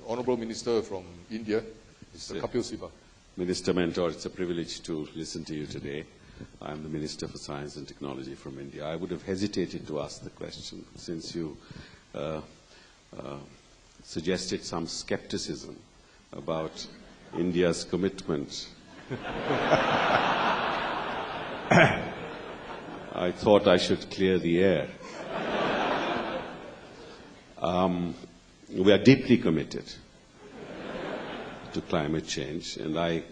Honourable Minister from India, Mr. Kapil Siba. Minister Mentor, it's a privilege to listen to you today. I'm the Minister for Science and Technology from India. I would have hesitated to ask the question since you suggested some skepticism about India's commitment. I thought I should clear the air. We are deeply committed to climate change, and I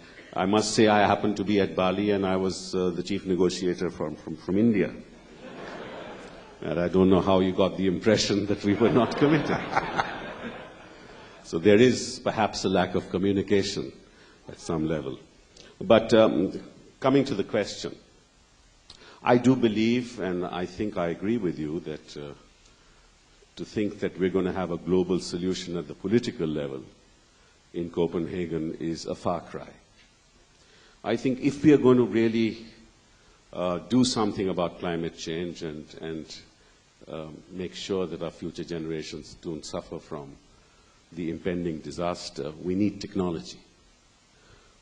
must say I happened to be at Bali and I was the chief negotiator from India. And I don't know how you got the impression that we were not committed. So there is perhaps a lack of communication at some level. But coming to the question, I do believe, and I think I agree with you, that to think that we're going to have a global solution at the political level in Copenhagen is a far cry. I think if we are going to really do something about climate change and make sure that our future generations don't suffer from the impending disaster, we need technology.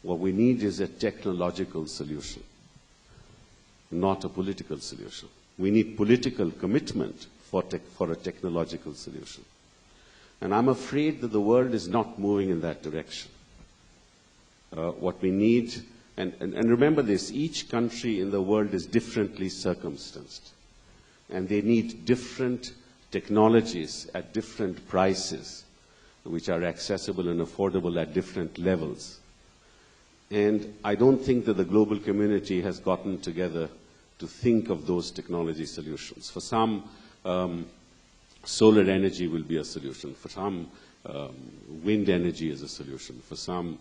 What we need is a technological solution, not a political solution. We need political commitment for a technological solution. And I'm afraid that the world is not moving in that direction. What we need, and remember this, each country in the world is differently circumstanced. And they need different technologies at different prices, which are accessible and affordable at different levels. And I don't think that the global community has gotten together to think of those technology solutions. For some, solar energy will be a solution. For some, wind energy is a solution. For some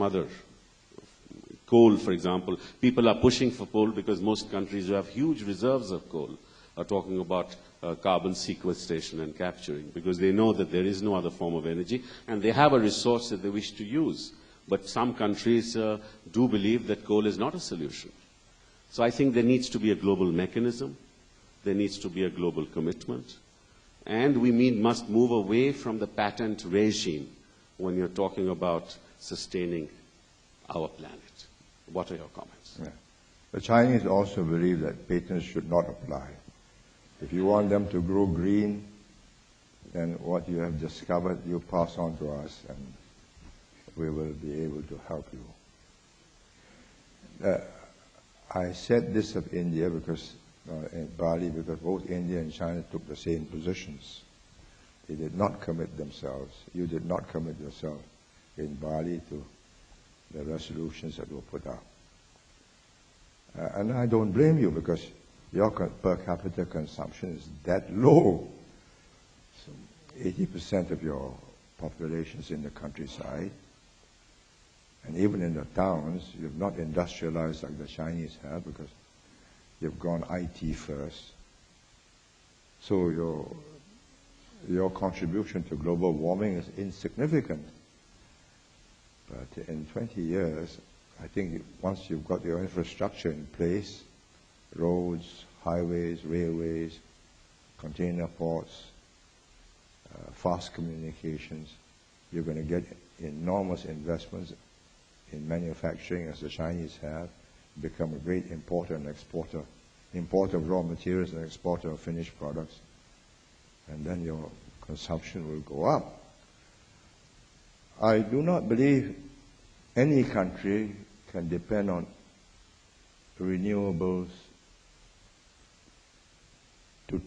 other, coal, for example. People are pushing for coal because most countries who have huge reserves of coal are talking about carbon sequestration and capturing, because they know that there is no other form of energy, and they have a resource that they wish to use. But some countries do believe that coal is not a solution. So I think there needs to be a global mechanism. There needs to be a global commitment. And we must move away from the patent regime when you're talking about sustaining our planet. What are your comments? Yeah. The Chinese also believe that patents should not apply. If you want them to grow green, then what you have discovered, you pass on to us, and we will be able to help you. I said this of India because in Bali, because both India and China took the same positions. They did not commit themselves. You did not commit yourself in Bali to the resolutions that were put up. And I don't blame you, because your per capita consumption is that low. So 80% of your population is in the countryside. And even in the towns, you've not industrialized like the Chinese have, because you've gone IT first. So your contribution to global warming is insignificant. But in 20 years, I think once you've got your infrastructure in place, roads, highways, railways, container ports, fast communications, you're going to get enormous investments in manufacturing, as the Chinese have, become a great importer and exporter, importer of raw materials and exporter of finished products. And then your consumption will go up. I do not believe any country can depend on renewables to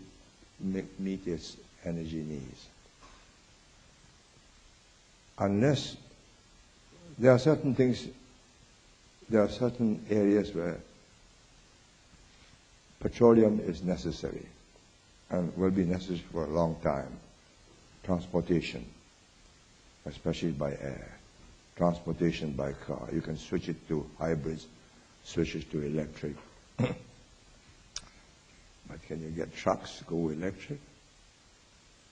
meet its energy needs. Unless there are certain things, there are certain areas where petroleum is necessary and will be necessary for a long time. Transportation, especially by air. Transportation by car. You can switch it to hybrids, switch it to electric. But can you get trucks to go electric?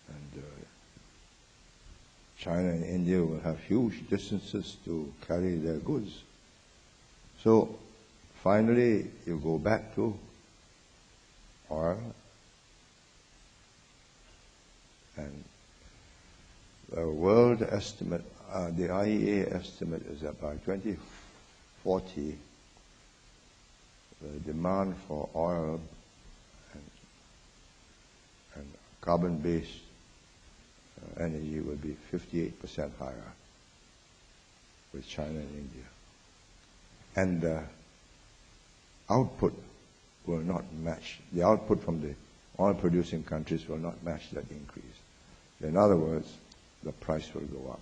And China and India will have huge distances to carry their goods. So finally, you go back to oil, and world estimate, the IEA estimate is that by 2040, the demand for oil and carbon-based energy will be 58% higher with China and India. And the output will not match. The output from the oil-producing countries will not match that increase. In other words, the price will go up.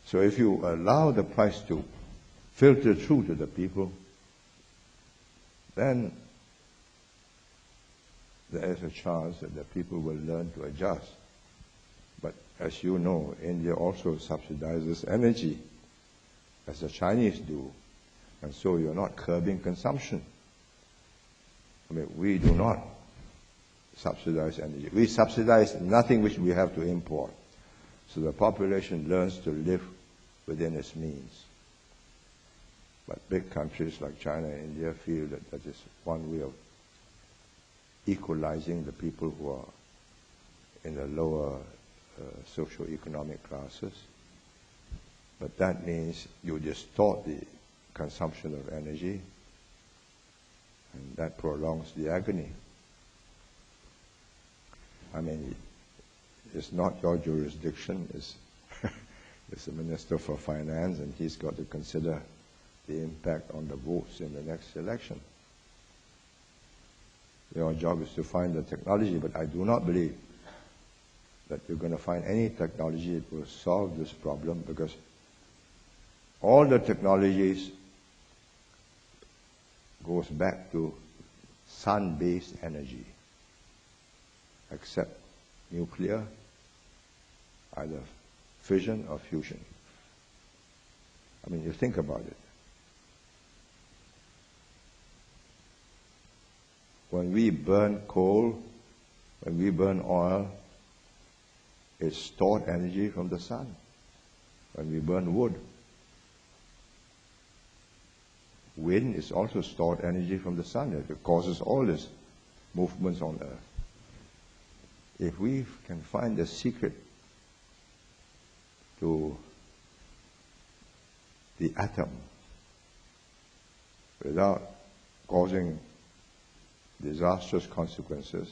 So if you allow the price to filter through to the people, then there is a chance that the people will learn to adjust. But as you know, India also subsidizes energy, as the Chinese do, and so you're not curbing consumption. I mean, we do not subsidize energy. We subsidize nothing which we have to import. So the population learns to live within its means. But big countries like China and India feel that that is one way of equalizing the people who are in the lower socio-economic classes. But that means you distort the consumption of energy, and that prolongs the agony. I mean, it's not your jurisdiction, it's the Minister for Finance, and he's got to consider the impact on the votes in the next election. Your job is to find the technology, but I do not believe that you're going to find any technology that will solve this problem, because all the technologies goes back to sun-based energy, except nuclear, either fission or fusion. I mean, you think about it. When we burn coal, when we burn oil, it's stored energy from the sun. When we burn wood, wind is also stored energy from the sun. It causes all these movements on Earth. If we can find the secret to the atom without causing disastrous consequences,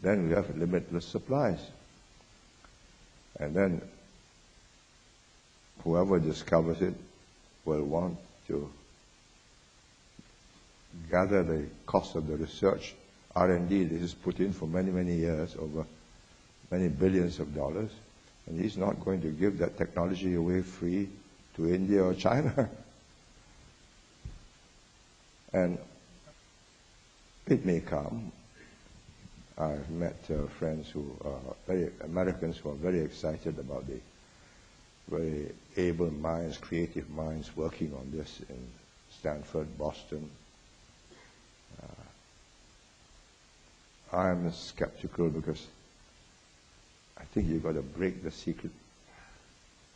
then we have limitless supplies. And then whoever discovers it will want to gather the cost of the research, R&D. This is put in for many, many years, over many billions of dollars, and he's not going to give that technology away free to India or China. And it may come. I've met friends who are Americans who are very excited about the very able minds, creative minds working on this in Stanford, Boston. I'm skeptical because I think you've got to break the secret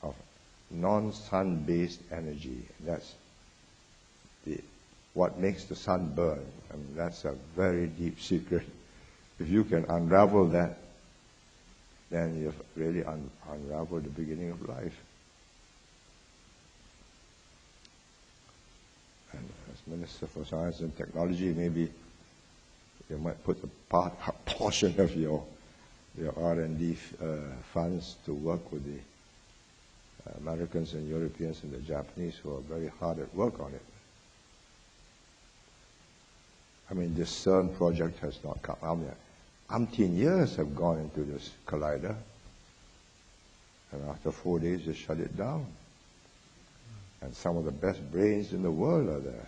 of non-sun-based energy. That's what makes the sun burn. I mean, that's a very deep secret. If you can unravel that, then you've really unraveled the beginning of life. And as Minister for Science and Technology, maybe you might put a portion of your R&D funds to work with the Americans and Europeans and the Japanese who are very hard at work on it. I mean, this CERN project has not come. I mean, umpteen years have gone into this collider, and after 4 days they shut it down. And some of the best brains in the world are there.